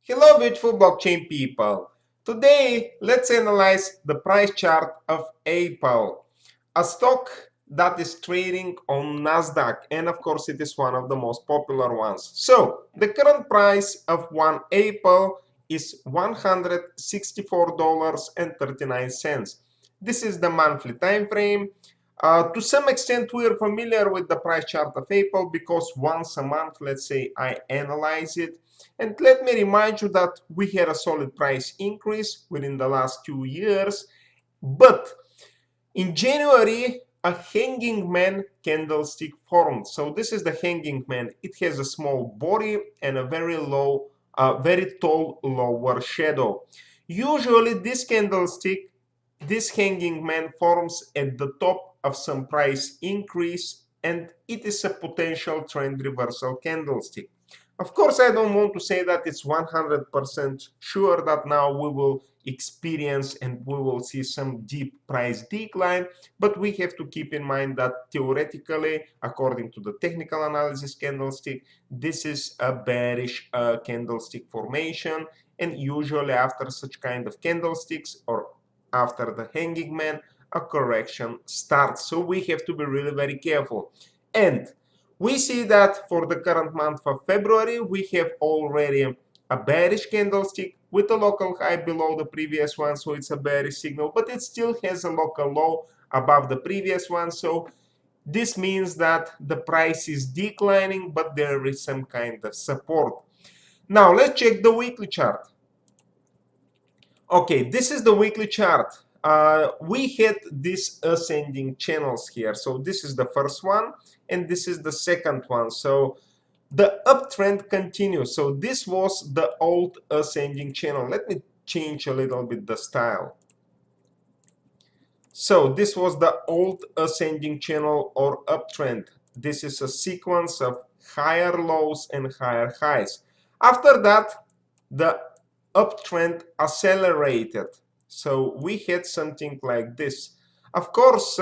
Hello beautiful blockchain people. Today let's analyze the price chart of AAPL, a stock that is trading on Nasdaq, and of course it is one of the most popular ones. So the current price of one AAPL is $164.39. This is the monthly time frame. To some extent, we are familiar with the price chart of AAPL because once a month, let's say, I analyze it. And let me remind you that we had a solid price increase within the last 2 years. But in January, a hanging man candlestick formed. So this is the hanging man. It has a small body and a very tall lower shadow. Usually this candlestick, this hanging man forms at the top of some price increase, and it is a potential trend reversal candlestick. Of course, I don't want to say that it's 100% sure that now we will experience and we will see some deep price decline, but we have to keep in mind that theoretically, according to the technical analysis candlestick, this is a bearish candlestick formation, and usually after such kind of candlesticks or after the hanging man, a correction starts. So we have to be really very careful. And we see that for the current month of February, we have already a bearish candlestick with a local high below the previous one, so it's a bearish signal, but it still has a local low above the previous one. So this means that the price is declining, but there is some kind of support. Now let's check the weekly chart. Okay, this is the weekly chart. We had these ascending channels here. So this is the first one, and this is the second one. So the uptrend continues. So this was the old ascending channel. Let me change a little bit the style. So this was the old ascending channel or uptrend. This is a sequence of higher lows and higher highs. After that, the uptrend accelerated. So we had something like this. Of course,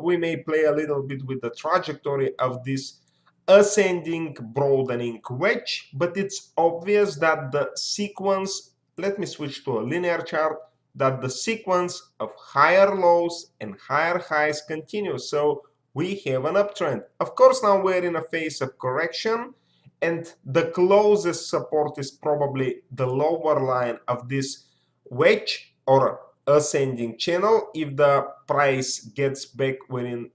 we may play a little bit with the trajectory of this ascending broadening wedge, but it's obvious that the sequence, let me switch to a linear chart, that the sequence of higher lows and higher highs continues. So we have an uptrend. Of course, now we're in a phase of correction, and the closest support is probably the lower line of this wedge or ascending channel. If the price gets back within,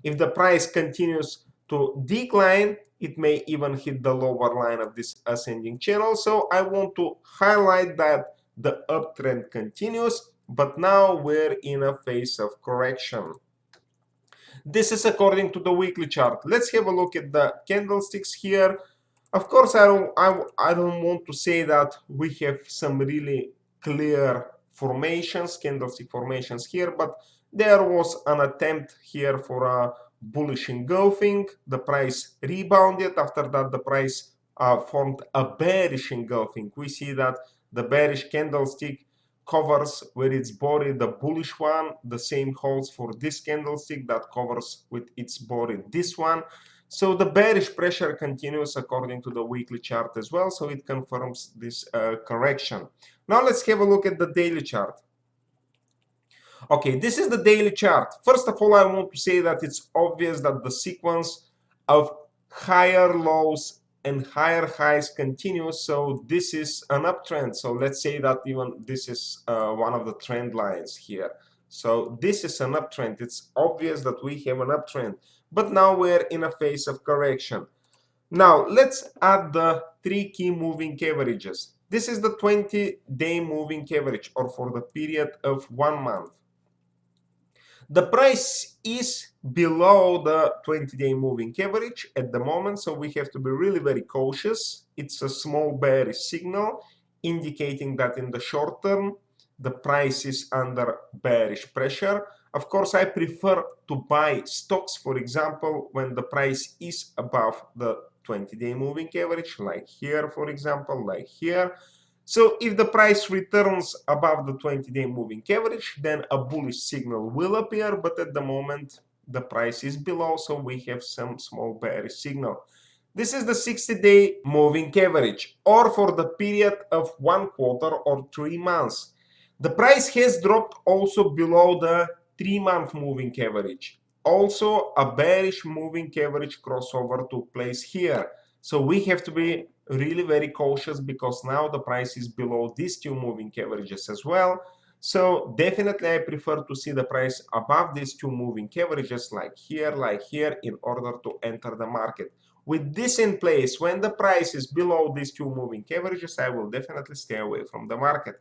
if the price continues to decline, it may even hit the lower line of this ascending channel. So I want to highlight that the uptrend continues, but now we're in a phase of correction. This is according to the weekly chart. Let's have a look at the candlesticks here. Of course, I don't want to say that we have some really clear formations, candlestick formations here, but there was an attempt here for a bullish engulfing. The price rebounded. After that, the price formed a bearish engulfing. We see that the bearish candlestick covers with its body the bullish one. The same holds for this candlestick that covers with its body this one. So the bearish pressure continues according to the weekly chart as well, so it confirms this correction. Now let's have a look at the daily chart. Okay, this is the daily chart. First of all, I want to say that it's obvious that the sequence of higher lows and higher highs continues, so this is an uptrend. So let's say that even this is one of the trend lines here. So this is an uptrend. It's obvious that we have an uptrend, but now we're in a phase of correction. Now let's add the 3 key moving averages. This is the 20-day moving average, or for the period of 1 month. The price is below the 20-day moving average at the moment, so we have to be really very cautious. It's a small bearish signal indicating that in the short term the price is under bearish pressure. Of course, I prefer to buy stocks, for example, when the price is above the 20-day moving average, like here, for example, like here. So if the price returns above the 20-day moving average, then a bullish signal will appear, but at the moment the price is below, so we have some small bearish signal. This is the 60-day moving average, or for the period of 1 quarter or 3 months. The price has dropped also below the 3-month moving average. Also, a bearish moving average crossover took place here. So we have to be really very cautious because now the price is below these two moving averages as well. So definitely I prefer to see the price above these two moving averages like here in order to enter the market. With this in place, when the price is below these two moving averages, I will definitely stay away from the market.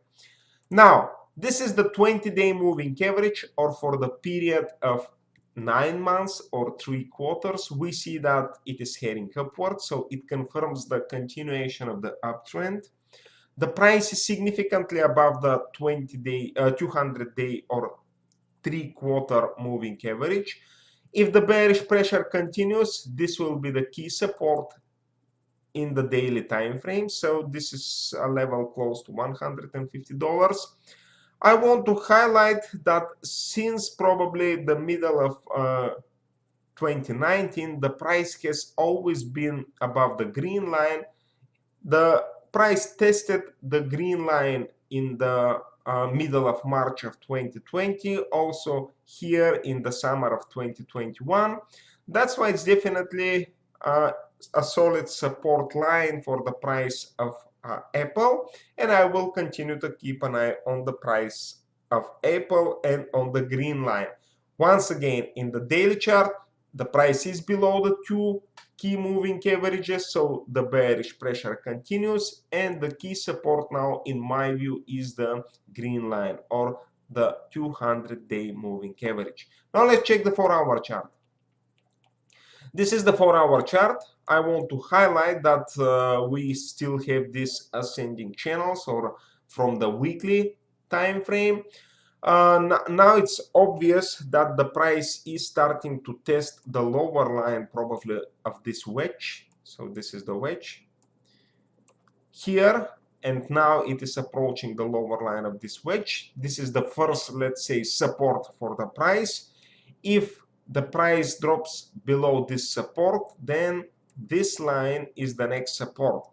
Now, this is the 20-day moving average, or for the period of 9 months or 3 quarters, we see that it is heading upward, so it confirms the continuation of the uptrend. The price is significantly above the 20-day, 200-day or 3-quarter moving average. If the bearish pressure continues, this will be the key support in the daily time frame. So this is a level close to $150. I want to highlight that since probably the middle of 2019, the price has always been above the green line. The price tested the green line in the middle of March of 2020, also here in the summer of 2021. That's why it's definitely a solid support line for the price of Apple, and I will continue to keep an eye on the price of Apple and on the green line. Once again, in the daily chart, the price is below the two key moving averages, so the bearish pressure continues, and the key support now in my view is the green line or the 200-day moving average. Now let's check the 4-hour chart. This is the 4-hour chart. I want to highlight that we still have these ascending channels, or from the weekly time frame. Now it's obvious that the price is starting to test the lower line probably of this wedge. So this is the wedge here, and now it is approaching the lower line of this wedge. This is the first, let's say, support for the price. If the price drops below this support, then this line is the next support.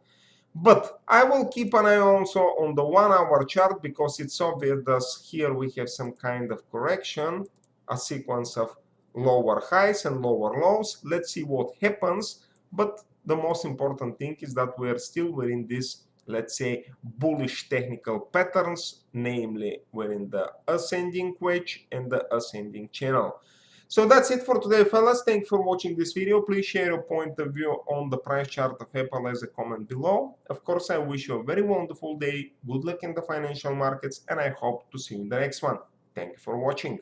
But I will keep an eye also on the 1-hour chart, because it's obvious that here we have some kind of correction, a sequence of lower highs and lower lows. Let's see what happens. But the most important thing is that we are still within this, let's say, bullish technical patterns, namely we're in the ascending wedge and the ascending channel. So that's it for today, fellas. Thanks for watching this video. Please share your point of view on the price chart of Apple as a comment below. Of course, I wish you a very wonderful day. Good luck in the financial markets, and I hope to see you in the next one. Thank you for watching.